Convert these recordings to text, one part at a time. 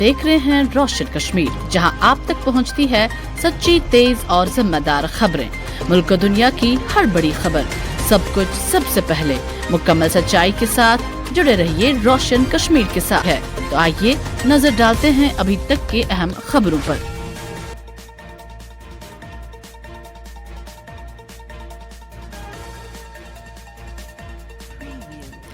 देख रहे हैं रोशन कश्मीर, जहां आप तक पहुंचती है सच्ची, तेज और जिम्मेदार खबरें। मुल्क और दुनिया की हर बड़ी खबर, सब कुछ सबसे पहले मुकम्मल सच्चाई के साथ जुड़े रहिए रोशन कश्मीर के साथ है। तो आइए नजर डालते हैं अभी तक के अहम खबरों पर।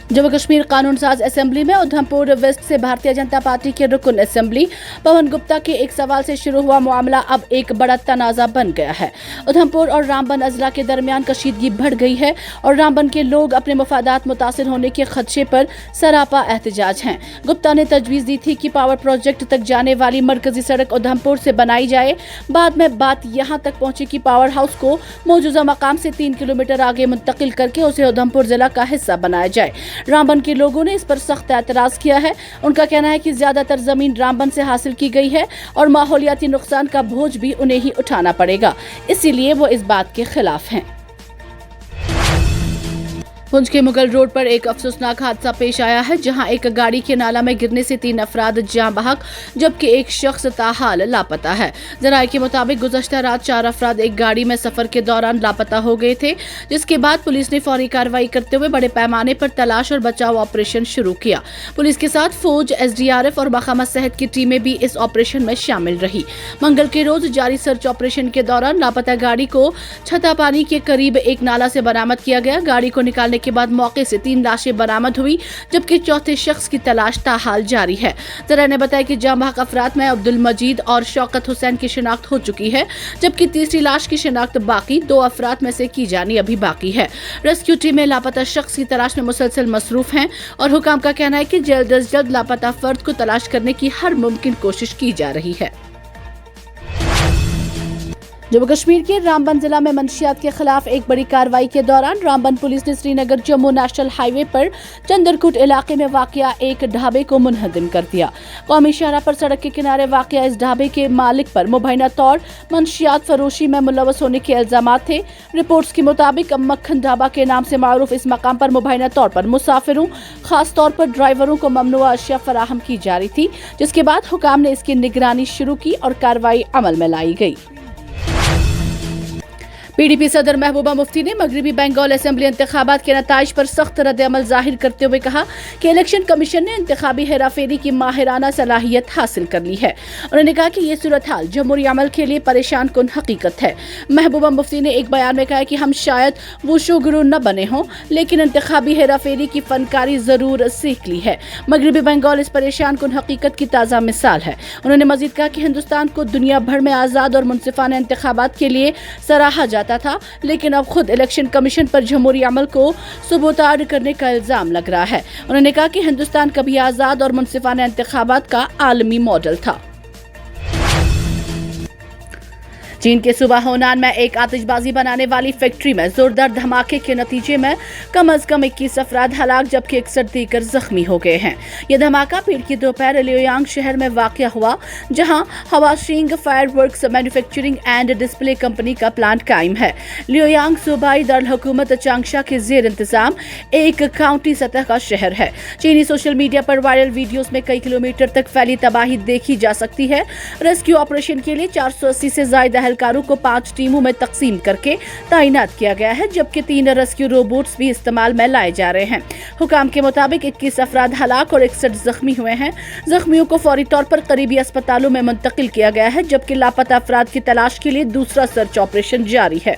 जम्मू कश्मीर कानून साज असेंबली में उधमपुर वेस्ट से भारतीय जनता पार्टी के रुकन असेंबली पवन गुप्ता के एक सवाल से शुरू हुआ मामला अब एक बड़ा तनाजा बन गया है। उधमपुर और रामबन अजला के दरमियान कशीदगी बढ़ गई है और रामबन के लोग अपने मफादात मुतासिर होने के खदशे पर सरापा एहतजाज हैं। गुप्ता ने तजवीज़ दी थी कि पावर प्रोजेक्ट तक जाने वाली मरकजी सड़क उधमपुर से बनाई जाए। बाद में बात यहाँ तक पहुंची कि पावर हाउस को मौजूदा मकाम से 3 किलोमीटर आगे मुंतकिल करके उसे उधमपुर जिला का हिस्सा बनाया जाए। रामबन के लोगों ने इस पर सख्त एतराज किया है। उनका कहना है कि ज्यादातर जमीन रामबन से हासिल की गई है और माहौलियाती नुकसान का बोझ भी उन्हें ही उठाना पड़ेगा, इसीलिए वो इस बात के खिलाफ हैं। पुंछ के मुगल रोड पर एक अफसोसनाक हादसा पेश आया है, जहां एक गाड़ी के नाला में गिरने से 3 अफराद जाँ बहक जबकि एक शख्स ताहाल लापता है। जराये के मुताबिक गुज़श्ता रात 4 अफराद एक गाड़ी में सफर के दौरान लापता हो गए थे, जिसके बाद पुलिस ने फौरी कार्रवाई करते हुए बड़े पैमाने पर तलाश और बचाव ऑपरेशन शुरू किया। पुलिस के साथ फौज, SDRF और महकमा सेहत की टीमें भी इस ऑपरेशन में शामिल रही। मंगल के रोज जारी सर्च ऑपरेशन के दौरान लापता गाड़ी को छतापानी के करीब एक नाला से बरामद किया गया। गाड़ी को निकालने के बाद मौके से 3 लाशें बरामद हुई, जबकि चौथे शख्स की तलाश ताहाल जारी है। जरा ने बताया कि जाँ बहक अफराद में अब्दुल मजीद और शौकत हुसैन की शिनाख्त हो चुकी है, जबकि तीसरी लाश की शिनाख्त बाकी 2 अफराद में से की जानी अभी बाकी है। रेस्क्यू टीमें लापता शख्स की तलाश में मुसलसल मसरूफ हैं और हुकाम का कहना है कि जल्द अज जल्द लापता फर्द को तलाश करने की हर मुमकिन कोशिश की जा रही है। जम्मू कश्मीर के रामबन जिला में मंशियात के खिलाफ एक बड़ी कार्रवाई के दौरान रामबन पुलिस ने श्रीनगर जम्मू नेशनल हाईवे पर चंदरकुट इलाके में वाक़या एक ढाबे को मुनहदम कर दिया। कौमी शाहराह पर सड़क के किनारे वाक़या इस ढाबे के मालिक पर मुबैना तौर मंशियात फरोशी में मुलव्वस होने के इल्जामात थे। रिपोर्ट्स के मुताबिक मक्खन ढाबा के नाम से मारूफ इस मकाम पर मुबैना तौर पर मुसाफिरों, खास तौर पर ड्राइवरों को ममनुआ अशिया फराहम की जा रही थी, जिसके बाद हुकाम ने इसकी निगरानी शुरू की और कार्रवाई अमल में लाई गई। PDP सदर महबूबा मुफ्ती ने मगरबी बंगाल असेंबली इंतखाबात के नताइज पर सख्त रद्द-ए-अमल जाहिर करते हुए कहा कि इलेक्शन कमीशन ने इंतखाबी हेराफेरी की माहिराना सलाहियत हासिल कर ली है। उन्होंने कहा कि ये सूरत हाल जमहूरी अमल के लिए परेशान कुन हकीकत है। महबूबा मुफ्ती ने एक बयान में कहा कि हम शायद वुशो गुरु न बने हों, लेकिन इंतखाबी हेराफेरी की फनकारी जरूर सीख ली है। मगरबी बंगाल इस परेशान कुन हकीकत की ताज़ा मिसाल है। उन्होंने मजीद कहा कि हिंदुस्तान को दुनिया भर में आज़ाद और मुनसिफाना इंतखाबात के लिए सराहा जाता था, लेकिन अब खुद इलेक्शन कमीशन पर जमहूरी अमल को सबूताड करने का इल्जाम लग रहा है। उन्होंने कहा कि हिंदुस्तान कभी आज़ाद और मुनसिफाना इंतखाबात का आलमी मॉडल था। चीन के सूबा होनान में एक आतिशबाजी बनाने वाली फैक्ट्री में जोरदार धमाके के नतीजे में कम अज कम 21 अफराद हलाक जबकि 61 दीगर जख्मी हो गए हैं। यह धमाका पीर की दोपहर लियोयांग शहर में वाक़या हुआ, जहां हवाशिंग fireworks manufacturing and display company का प्लांट कायम है। लियोयांग सूबाई दारुल हुकूमत चांगशा के जेर इंतजाम एक काउंटी सतह का शहर है। चीनी सोशल मीडिया पर वायरल वीडियोस में कई किलोमीटर तक फैली तबाही देखी जा सकती है। रेस्क्यू ऑपरेशन के लिए 480 से ज्यादा एहलकारों को 5 टीमों में तकसीम करके तैनात किया गया है, जबकि 3 रेस्क्यू रोबोट्स भी इस्तेमाल में लाए जा रहे हैं। हुकाम के मुताबिक 21 अफराद हलाक और 61 जख्मी हुए हैं। जख्मियों को फौरी तौर पर करीबी अस्पतालों में मुंतकिल किया गया है, जबकि लापता अफराद की तलाश के लिए दूसरा सर्च ऑपरेशन जारी है।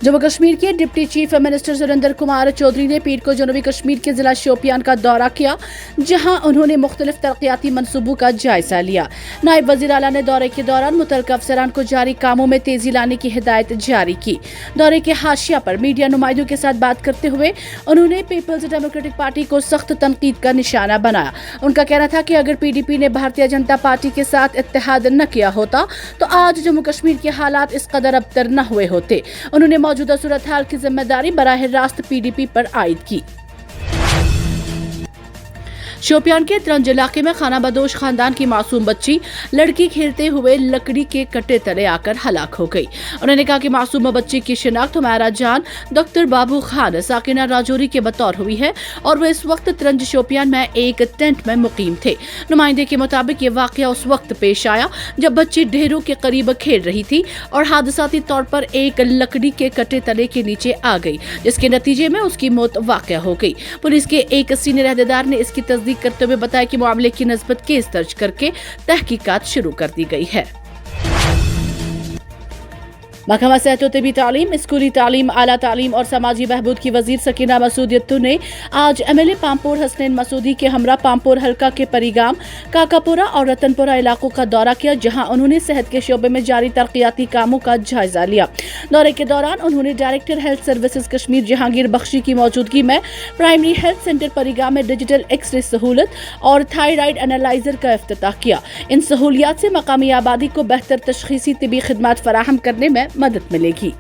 जम्मू कश्मीर के deputy chief minister Surendra Kumar Choudhary ने पीर को जनूबी कश्मीर के जिला शोपियान का दौरा किया, जहां उन्होंने मुख्तलिफ तरक्याती मनसूबों का जायजा लिया। नायब वज़ीर आला ने दौरे के दौरान मुतल्लिका अफसरान को जारी कामों में तेजी लाने की हिदायत जारी की। दौरे के हाशिया पर मीडिया नुमाइंदों के साथ बात करते हुए उन्होंने पीपल्स डेमोक्रेटिक पार्टी को सख्त तनकीद का निशाना बनाया। उनका कहना था कि अगर PDP ने भारतीय जनता पार्टी के साथ इत्तेहाद न किया होता तो आज जम्मू कश्मीर के हालात इस कदर अबतर न हुए होते। उन्होंने मौजूदा सूरत हाल की जिम्मेदारी बराह रास्त PDP पर आयद की। शोपियान के त्रंज इलाके में खाना बदोश खानदान की मासूम बच्ची लड़की खेलते हुए लकड़ी के कट्टे तले आकर हलाक हो गई। उन्होंने कहा कि मासूम बच्ची की शिनाख्त हुमैरा जान दख्तर बाबू खान साकिना राजौरी के बतौर हुई है और वो इस वक्त त्रंज शोपियान में एक टेंट में मुकीम थे। नुमाइंदे के मुताबिक ये वाकया उस वक्त पेश आया जब बच्ची ढेरों के करीब खेल रही थी और हादसाती तौर पर एक लकड़ी के कट्टे तले के नीचे आ गई, जिसके नतीजे में उसकी मौत वाक़या हो गई। पुलिस के एक सीनियर अहदेदार ने इसकी तस्दीक करते हुए बताया कि मामले की निस्बत केस दर्ज करके तहकीकात शुरू कर दी गई है। महकमा सेहत व तिबी तालीम, स्कूली तालीम, आला तालीम और समाजी बहबूद की वजीर सकीना मसूद यत्तू ने आज MLA पामपोर हसनैन मसूदी के हमरा पामपोर हल्का के परिगाम, काकापुरा और रतनपुरा इलाकों का दौरा किया, जहां उन्होंने सेहत के शोबे में जारी तरक्याती कामों का जायजा लिया। दौरे के दौरान उन्होंने director health services Kashmir Jahangir Bakshi की मौजूदगी में प्राइमरी हेल्थ सेंटर परिगाम में डिजिटल एक्सरे सहूलत और थायराइड एनालाइजर का इफ्तिताह किया। इन सहूलियात से मकामी आबादी को बेहतर तशखीसी तिबी खिदमात फराहम करने में मदद मिलेगी।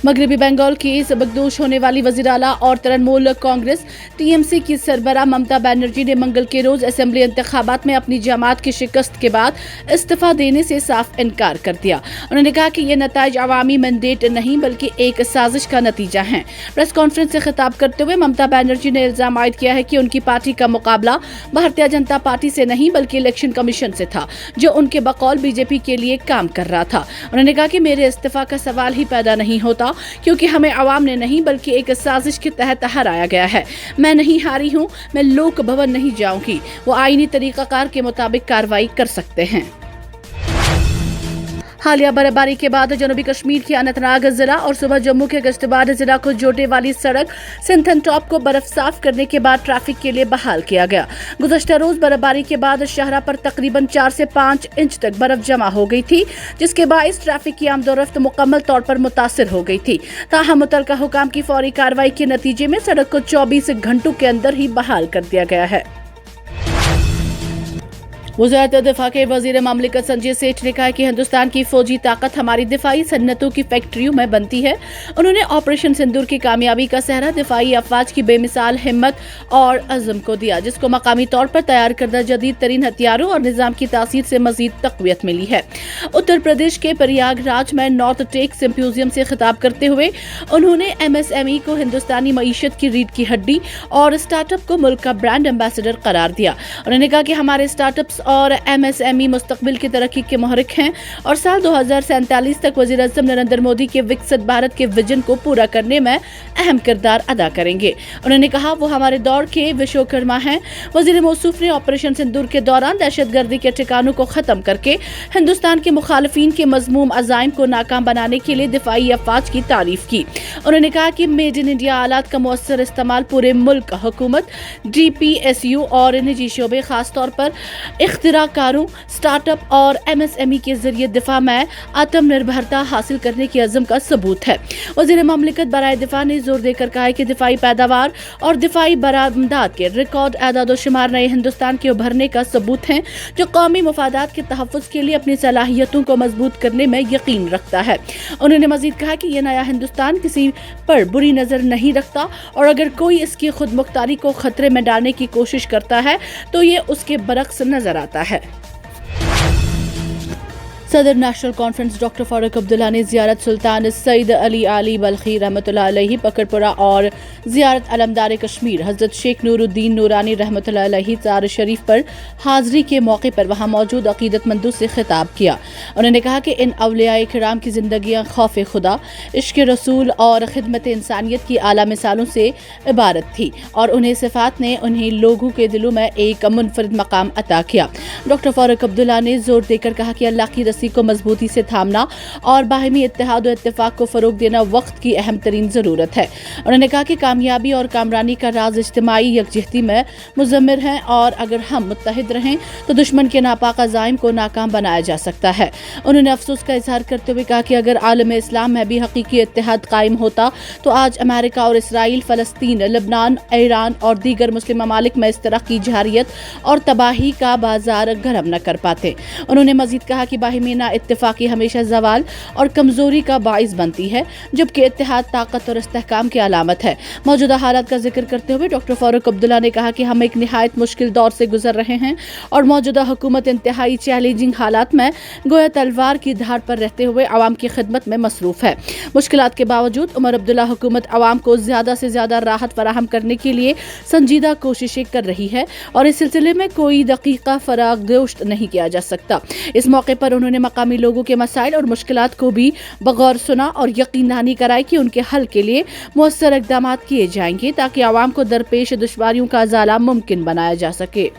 मगरबी बंगाल की सबकदोश होने वाली वज़ीर आला और तृणमूल कांग्रेस TMC की सरबराह ममता बनर्जी ने मंगल के रोज असेंबली इंतखाबात में अपनी जमात की शिकस्त के बाद इस्तीफा देने से साफ इनकार कर दिया। उन्होंने कहा कि ये नताइज अवामी मैंडेट नहीं बल्कि एक साजिश का नतीजा है। प्रेस कॉन्फ्रेंस से खिताब करते हुए ममता बनर्जी ने इल्जाम आयद किया है कि उनकी पार्टी का मुकाबला भारतीय जनता पार्टी से नहीं बल्कि इलेक्शन कमीशन से था, जो उनके बकौल BJP के लिए काम कर रहा था। उन्होंने कहा कि मेरे इस्तीफा का सवाल ही पैदा नहीं होता, क्योंकि हमें अवाम ने नहीं बल्कि एक साजिश के तहत हराया गया है। मैं नहीं हारी हूं, मैं लोक भवन नहीं जाऊंगी। वो आईनी तरीकाकार के मुताबिक कार्रवाई कर सकते हैं। हालिया बर्फबारी के बाद जनूबी कश्मीर के अनंतनाग जिला और सुबह जम्मू के गश्तबाद जिला को जोड़ने वाली सड़क सिंथन टॉप को बर्फ साफ करने के बाद ट्रैफिक के लिए बहाल किया गया। गुज़श्ता रोज बर्फबारी के बाद शाहरा पर तकरीबन 4 से 5 इंच तक बर्फ जमा हो गई थी, जिसके बाइस ट्रैफिक की आमदोरफ्त मुकम्मल तौर पर मुतासिर हो गई थी। ताहम मुतलका हुकाम की फौरी कार्रवाई के नतीजे में सड़क को 24 घंटों के अंदर ही बहाल कर दिया गया है। वज़ारत दिफा के वज़ीर ममलिकत संजय सेठ ने कहा कि हिंदुस्तान की फौजी ताकत हमारी दिफाई सन्नतों की फैक्ट्रियों में बनती है। उन्होंने ऑपरेशन सिंदूर की कामयाबी का सहरा दिफाई अफवाज की बेमिसाल हिम्मत और अज़म को दिया, जिसको मकामी तौर पर तैयार करदा जदीद तरीन हथियारों और निज़ाम की तासीर से मजीद तक़वियत मिली है। उत्तर प्रदेश के प्रयागराज में नॉर्थ टेक सिम्पोजियम से खिताब करते हुए उन्होंने MSME को हिंदुस्तानी मईशत की रीढ़ की हड्डी और स्टार्टअप को मुल्क का ब्रांड एम्बेसडर करार दिया। उन्होंने कहा कि हमारे स्टार्टअप्स और MSME मुस्तकबिल की तरक्की के महरिक हैं और साल 2047 तक वज़ीर आज़म नरेंद्र मोदी के विकसित भारत के विजन को पूरा करने में अहम किरदार अदा करेंगे। उन्होंने कहा वो हमारे दौर के विश्वकर्मा हैं। वज़ीर मौसूफ ने ऑपरेशन सिंदूर के दौरान दहशतगर्दी के ठिकानों को खत्म करके हिंदुस्तान के मुखालिफिन के मज़मूम अज़ाइम को नाकाम बनाने के लिए दिफाई अफवाज की तारीफ की। उन्होंने कहा कि मेड इन इंडिया आलात का मुअस्सर इस्तेमाल पूरे मुल्क हुकूमत, DPSU और निजी शोबे खास तौर पर इख्तिराकारों, स्टार्टअप और MSME के जरिए दिफा में आत्मनिर्भरता हासिल करने की अज़म का सबूत है। वज़ीर ममलिकत बराए दिफा ने जोर देकर कहा है कि दिफाई पैदावार और दिफाई बरामदात के रिकॉर्ड एदाद शुमार नए हिंदुस्तान के उभरने का सबूत हैं, जो कौमी मफादात के तहफ़्फ़ुज़ के लिए अपनी सलाहियतों को मजबूत करने में यकीन रखता है। उन्होंने मजीद कहा कि यह नया हिंदुस्तान किसी पर बुरी नज़र नहीं रखता और अगर कोई इसकी खुद मुख्तारी को खतरे में डालने की कोशिश करता है तो ये उसके बरक्स नजर आता है। सदर national conference doctor Farooq Abdullah ने ज़ियारत सुल्तान सईद अली आली बल्खी रहमतुल्लाह अलैहि पकड़पुरा और ज़ियारत अलमदार कश्मीर हज़रत शेख नूरुद्दीन नूरानी रहमतुल्लाह अलैहि ज़ार शरीफ पर हाज़री के मौके पर वहाँ मौजूद अक़ीदतमंदों से खिताब किया। उन्होंने कहा कि इन अवलियाए किराम की ज़िंदगियाँ खौफ खुदा, इश्क रसूल और खिदमत इंसानियत की आला मिसालों से इबारत थी और उन्हें सिफ़ात ने उन्हें लोगों के दिलों में एक मुनफरिद मकाम अता किया। डॉक्टर फारूक अब्दुल्ला ने जोर देकर कहा कि अल्लाह की को मजबूती से थामना और बाहमी इत्तेहाद और इत्तेफाक को फरोग देना वक्त की अहम तरीन जरूरत है। उन्होंने कहा कि कामयाबी और कामरानी का राज इज्तिमाई यकजहती में मुज़म्मिर है और अगर हम मुत्तहिद रहें तो दुश्मन के नापाक अज़ाइम को नाकाम बनाया जा सकता है। उन्होंने अफसोस का इजहार करते हुए कहा कि अगर आलम इस्लाम में भी हकीकी इत्तेहाद कायम होता तो आज अमेरिका और इसराइल, फ़लस्तीन, लबनान, ईरान और दीगर मुस्लिम ममालिक में इस तरह की जहारियत और तबाही का बाजार गर्म न कर पाते। उन्होंने मजीद कहा कि बाहमी में ना इत्तेफाकी हमेशा जवाल और कमजोरी का बाइस बनती है, जबकि इत्तेहाद ताकत और इस्तेहकाम की अलामत है। मौजूदा हालात का जिक्र करते हुए डॉक्टर फारूक अब्दुल्ला ने कहा कि हम एक निहायत मुश्किल दौर से गुजर रहे हैं और मौजूदा हुकूमत इंतहाई चैलेंजिंग हालात में गोया तलवार की धार पर रहते हुए आवाम की खिदमत में मसरूफ है। मुश्किलात के बावजूद उमर अब्दुल्ला हुकूमत आवाम को ज्यादा से ज्यादा राहत फराहम करने के लिए संजीदा कोशिशें कर रही है और इस सिलसिले में कोई दकीका फरागोश्त नहीं किया जा सकता। इस मौके पर उन्होंने मकामी लोगों के मसाइल और मुश्किलात को भी बगौर सुना और यकीनानी कराई कि उनके हल के लिए मुअस्सर इक़दाम किए जाएंगे ताकि आवाम को दरपेश दुश्वारियों का अज़ाला मुमकिन बनाया जा सके।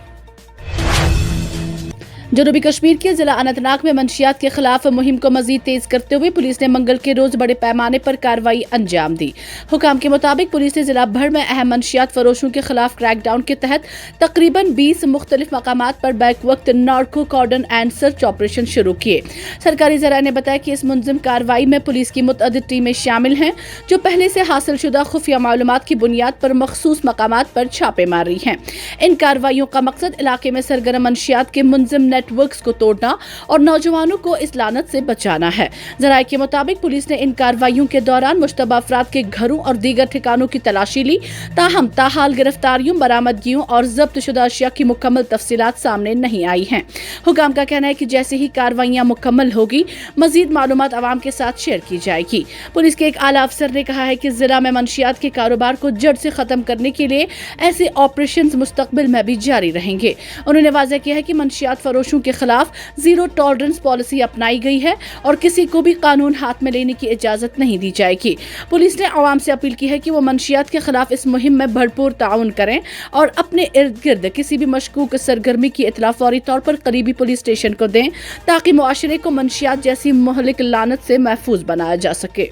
जनूबी कश्मीर के जिला अनंतनाग में मंशियात के खिलाफ मुहिम को मजीद तेज करते हुए पुलिस ने मंगल के रोज बड़े पैमाने पर कार्रवाई अंजाम दी। हुकाम के मुताबिक पुलिस ने जिला भर में अहम मंशियात फरोशों के खिलाफ क्रैकडाउन के तहत तकरीबन 20 मुख्तलिफ मकामात पर बैक वक्त narco cordon and search operation शुरू किए। सरकारी ज़राए ने बताया कि इस मुंज़िम कार्रवाई में पुलिस की मुतअद्दिद टीमें शामिल हैं जो पहले से हासिल शुदा खुफिया मालूमात की बुनियाद पर मखसूस मकामात पर छापे मार रही हैं। इन कार्रवाइयों का मकसद इलाके में सरगर्म मंशियात के मुंज़िम नेटवर्क्स को तोड़ना और नौजवानों को इस लानत से बचाना है। ज़राए के मुताबिक पुलिस ने इन कार्रवाइयों के दौरान मुश्तबा अफराद के घरों और दीगर ठिकानों की तलाशी ली, ताहम ताहाल गिरफ्तारियों, बरामदगियों और जब्त शुदा अशिया की मुकम्मल तफसीलात सामने नहीं आई हैं। हुकाम का कहना है कि जैसे ही कार्रवाइयां मुकम्मल होगी मजीद मालूमात आवाम के साथ शेयर की जाएगी। पुलिस के एक आला अफसर ने कहा है कि जिला में मंशियात के कारोबार को जड़ से खत्म करने के लिए ऐसे ऑपरेशन मुस्तकबिल में भी जारी रहेंगे। उन्होंने वाज़ेह किया है कि मंशियात फरोशों के खिलाफ जीरो टॉलरेंस पॉलिसी अपनाई गई है और किसी को भी कानून हाथ में लेने की इजाजत नहीं दी जाएगी। पुलिस ने आवाम से अपील की है कि वो मंशियात के खिलाफ इस मुहिम में भरपूर ताउन करें और अपने इर्द गिर्द किसी भी मशकूक सरगर्मी की इतला फौरी तौर पर करीबी पुलिस स्टेशन को दें ताकि मुआशरे को मंशियात जैसी मुहलिक लानत से महफूज बनाया जा सके।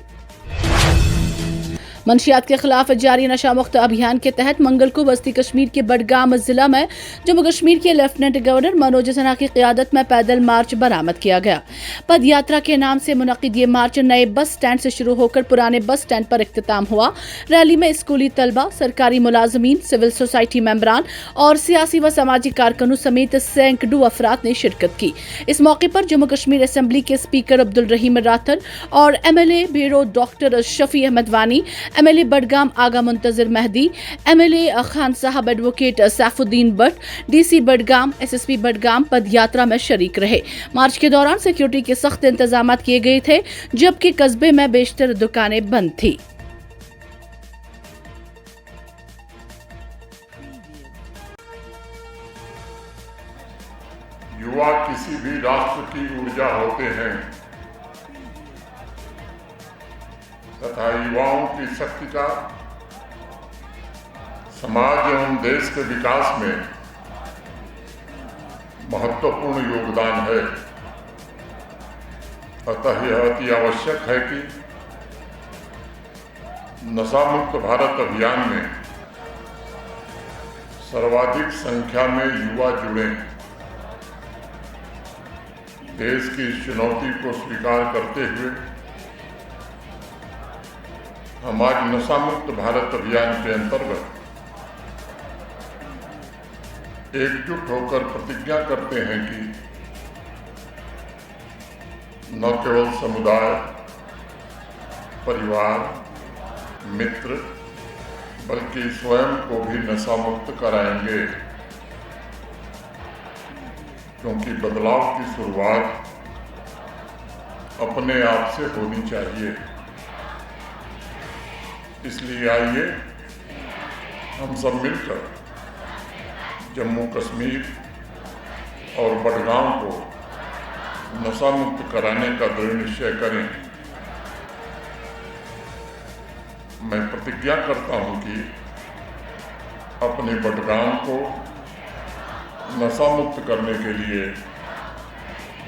मंशियात के खिलाफ जारी नशा मुक्त अभियान के तहत मंगल को वस्ती कश्मीर के बडगाम जिला में जम्मू कश्मीर के लेफ्टिनेंट गवर्नर मनोज सिन्हा की क़ियादत में पैदल मार्च बरामद किया गया। पद यात्रा के नाम से मुनक़िद ये मार्च नए बस स्टैंड से शुरू होकर पुराने बस स्टैंड पर इख्तिताम हुआ। रैली में स्कूली तलबा, सरकारी मुलाजमीन, सिविल सोसाइटी मेंबरान और सियासी व समाजी कारकुनों समेत सैकड़ों अफराद ने शिरकत की। इस मौके पर जम्मू कश्मीर असम्बली के स्पीकर अब्दुल रहीम राथर और MLA बीरो डॉक्टर शफी अहमद वानी, MLA बडगाम आगा मुंतजिर मेहदी, MLA खान साहब advocate Saifuddin but, DC Budgam, SSP Budgam पद यात्रा में शरीक रहे। मार्च के दौरान सिक्योरिटी के सख्त इंतजाम किए गए थे जबकि कस्बे में बेशतर दुकानें बंद थी। युवा किसी भी राष्ट्र की ऊर्जा होते हैं तथा युवाओं की शक्ति का समाज एवं देश के विकास में महत्वपूर्ण योगदान है। अतः यह अति आवश्यक है कि नशा मुक्त भारत अभियान में सर्वाधिक संख्या में युवा जुड़ें। देश की इस चुनौती को स्वीकार करते हुए हम आज नशा मुक्त भारत अभियान के अंतर्गत एकजुट होकर प्रतिज्ञा करते हैं कि न केवल समुदाय, परिवार, मित्र बल्कि स्वयं को भी नशा मुक्त कराएंगे, क्योंकि बदलाव की शुरुआत अपने आप से होनी चाहिए। इसलिए आइए हम सब मिलकर जम्मू कश्मीर और बडगाम को नशा मुक्त कराने का दृढ़ निश्चय करें। मैं प्रतिज्ञा करता हूं कि अपने बडगाम को नशा मुक्त करने के लिए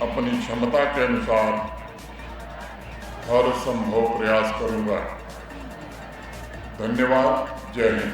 अपनी क्षमता के अनुसार हर संभव प्रयास करूंगा। धन्यवाद। जय हिंद।